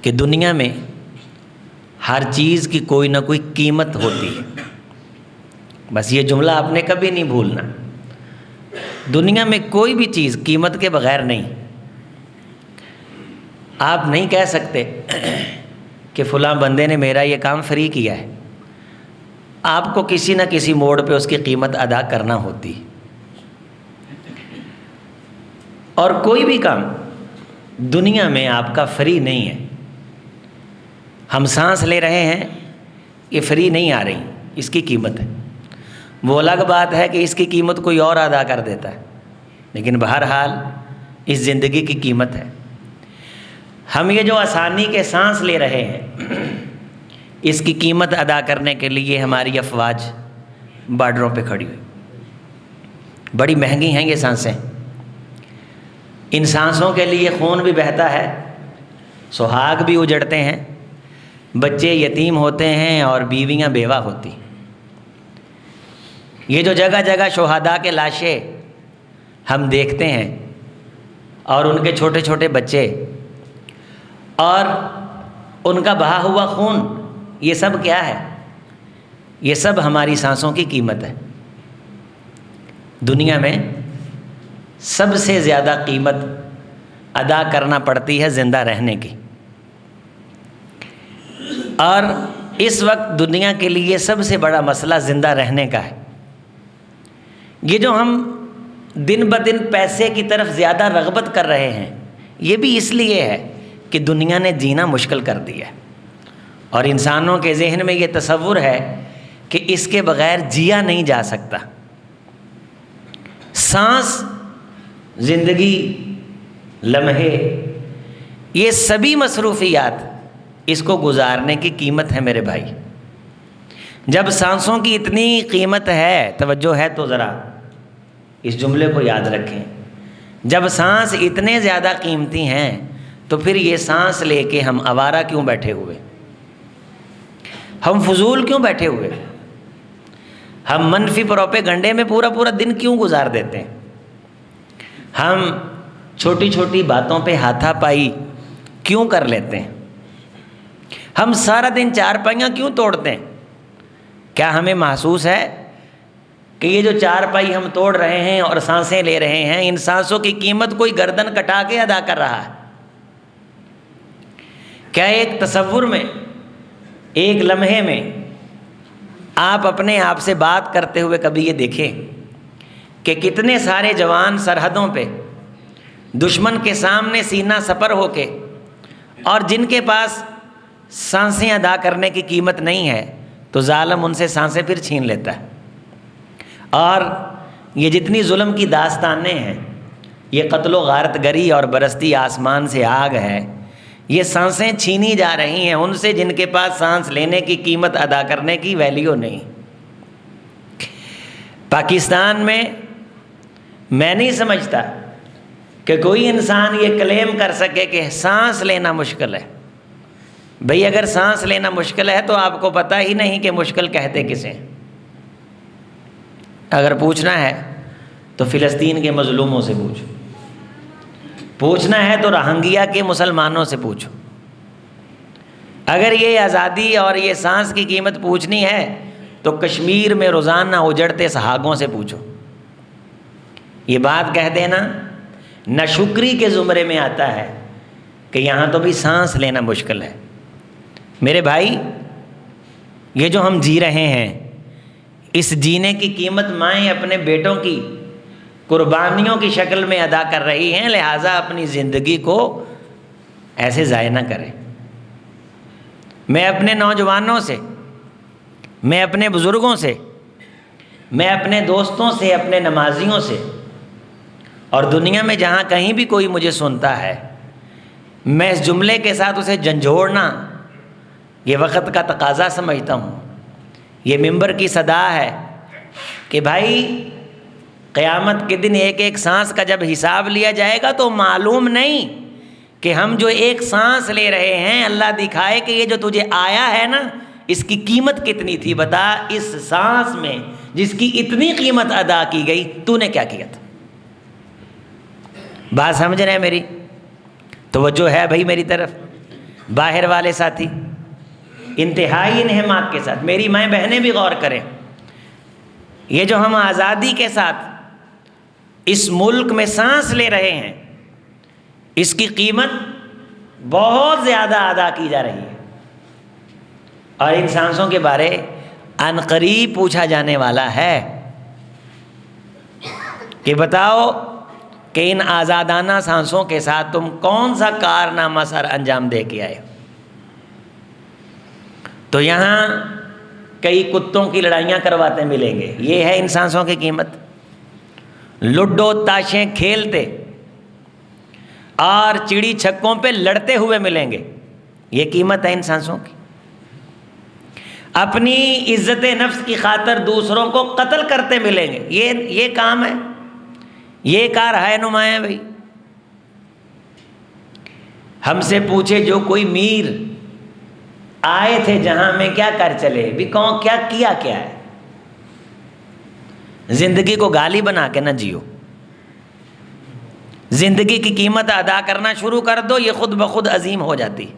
کہ دنیا میں ہر چیز کی کوئی نہ کوئی قیمت ہوتی ہے. بس یہ جملہ آپ نے کبھی نہیں بھولنا. دنیا میں کوئی بھی چیز قیمت کے بغیر نہیں. آپ نہیں کہہ سکتے کہ فلاں بندے نے میرا یہ کام فری کیا ہے. آپ کو کسی نہ کسی موڑ پہ اس کی قیمت ادا کرنا ہوتی. اور کوئی بھی کام دنیا میں آپ کا فری نہیں ہے. ہم سانس لے رہے ہیں، یہ فری نہیں آ رہی، اس کی قیمت ہے. وہ الگ بات ہے کہ اس کی قیمت کوئی اور ادا کر دیتا ہے، لیکن بہرحال اس زندگی کی قیمت ہے. ہم یہ جو آسانی کے سانس لے رہے ہیں، اس کی قیمت ادا کرنے کے لیے ہماری افواج بارڈروں پہ کھڑی ہوئی. بڑی مہنگی ہیں یہ سانسیں. ان سانسوں کے لیے خون بھی بہتا ہے، سہاگ بھی اجڑتے ہیں، بچے یتیم ہوتے ہیں اور بیویاں بیوہ ہوتی. یہ جو جگہ جگہ شہداء کے لاشیں ہم دیکھتے ہیں اور ان کے چھوٹے چھوٹے بچے اور ان کا بہا ہوا خون، یہ سب کیا ہے؟ یہ سب ہماری سانسوں کی قیمت ہے. دنیا میں سب سے زیادہ قیمت ادا کرنا پڑتی ہے زندہ رہنے کی. اور اس وقت دنیا کے لیے سب سے بڑا مسئلہ زندہ رہنے کا ہے. یہ جو ہم دن بدن پیسے کی طرف زیادہ رغبت کر رہے ہیں، یہ بھی اس لیے ہے کہ دنیا نے جینا مشکل کر دیا ہے. اور انسانوں کے ذہن میں یہ تصور ہے کہ اس کے بغیر جیا نہیں جا سکتا. سانس، زندگی، لمحے، یہ سبھی مصروفیات اس کو گزارنے کی قیمت ہے میرے بھائی. جب سانسوں کی اتنی قیمت ہے، توجہ ہے تو ذرا اس جملے کو یاد رکھیں. جب سانس اتنے زیادہ قیمتی ہیں تو پھر یہ سانس لے کے ہم آوارہ کیوں بیٹھے ہوئے؟ ہم فضول کیوں بیٹھے ہوئے؟ ہم منفی پروپیگنڈے میں پورا پورا دن کیوں گزار دیتے ہیں؟ ہم چھوٹی چھوٹی باتوں پہ ہاتھا پائی کیوں کر لیتے ہیں؟ ہم سارا دن چارپائیاں کیوں توڑتے ہیں؟ کیا ہمیں محسوس ہے کہ یہ جو چارپائی ہم توڑ رہے ہیں اور سانسیں لے رہے ہیں، ان سانسوں کی قیمت کوئی گردن کٹا کے ادا کر رہا ہے؟ کیا ایک تصور میں، ایک لمحے میں آپ اپنے آپ سے بات کرتے ہوئے کبھی یہ دیکھیں کہ کتنے سارے جوان سرحدوں پہ دشمن کے سامنے سینہ سپر ہو کے، اور جن کے پاس سانسیں ادا کرنے کی قیمت نہیں ہے تو ظالم ان سے سانسیں پھر چھین لیتا ہے. اور یہ جتنی ظلم کی داستانیں ہیں، یہ قتل و غارت گری اور برستی آسمان سے آگ ہے، یہ سانسیں چھینی جا رہی ہیں ان سے جن کے پاس سانس لینے کی قیمت ادا کرنے کی ویلیو نہیں. پاکستان میں نہیں سمجھتا کہ کوئی انسان یہ کلیم کر سکے کہ سانس لینا مشکل ہے. بھئی اگر سانس لینا مشکل ہے تو آپ کو پتہ ہی نہیں کہ مشکل کہتے کسے. اگر پوچھنا ہے تو فلسطین کے مظلوموں سے پوچھو، پوچھنا ہے تو روہنگیا کے مسلمانوں سے پوچھو. اگر یہ آزادی اور یہ سانس کی قیمت پوچھنی ہے تو کشمیر میں روزانہ اجڑتے سہاگوں سے پوچھو. یہ بات کہہ دینا ناشکری کے زمرے میں آتا ہے کہ یہاں تو بھی سانس لینا مشکل ہے. میرے بھائی، یہ جو ہم جی رہے ہیں، اس جینے کی قیمت مائیں اپنے بیٹوں کی قربانیوں کی شکل میں ادا کر رہی ہیں، لہٰذا اپنی زندگی کو ایسے ضائع نہ کریں. میں اپنے نوجوانوں سے، میں اپنے بزرگوں سے، میں اپنے دوستوں سے، اپنے نمازیوں سے، اور دنیا میں جہاں کہیں بھی کوئی مجھے سنتا ہے، میں اس جملے کے ساتھ اسے جھنجھوڑنا یہ وقت کا تقاضا سمجھتا ہوں. یہ ممبر کی صدا ہے کہ بھائی قیامت کے دن ایک ایک سانس کا جب حساب لیا جائے گا تو معلوم نہیں کہ ہم جو ایک سانس لے رہے ہیں، اللہ دکھائے کہ یہ جو تجھے آیا ہے نا، اس کی قیمت کتنی تھی. بتا، اس سانس میں جس کی اتنی قیمت ادا کی گئی، تو نے کیا کیا تھا؟ بات سمجھ رہے ہیں میری؟ توجہ ہے بھائی میری طرف؟ باہر والے ساتھی انتہائی انہماک کے ساتھ، میری مائیں بہنیں بھی غور کریں، یہ جو ہم آزادی کے ساتھ اس ملک میں سانس لے رہے ہیں، اس کی قیمت بہت زیادہ ادا کی جا رہی ہے، اور ان سانسوں کے بارے عنقریب پوچھا جانے والا ہے کہ بتاؤ کہ ان آزادانہ سانسوں کے ساتھ تم کون سا کارنامہ سر انجام دے کے آئے؟ تو یہاں کئی کتوں کی لڑائیاں کرواتے ملیں گے، یہ ہے ان سانسوں کی قیمت۔ لڈو تاشیں کھیلتے اور چڑی چھکوں پہ لڑتے ہوئے ملیں گے، یہ قیمت ہے ان سانسوں کی۔ اپنی عزت نفس کی خاطر دوسروں کو قتل کرتے ملیں گے، یہ کام ہے، یہ کار ہے نمایاں بھائی۔ ہم سے پوچھے جو کوئی میر آئے تھے جہاں میں کیا کر چلے بھی، کون کیا ہے؟ زندگی کو گالی بنا کے نہ جیو، زندگی کی قیمت ادا کرنا شروع کر دو، یہ خود بخود عظیم ہو جاتی ہے۔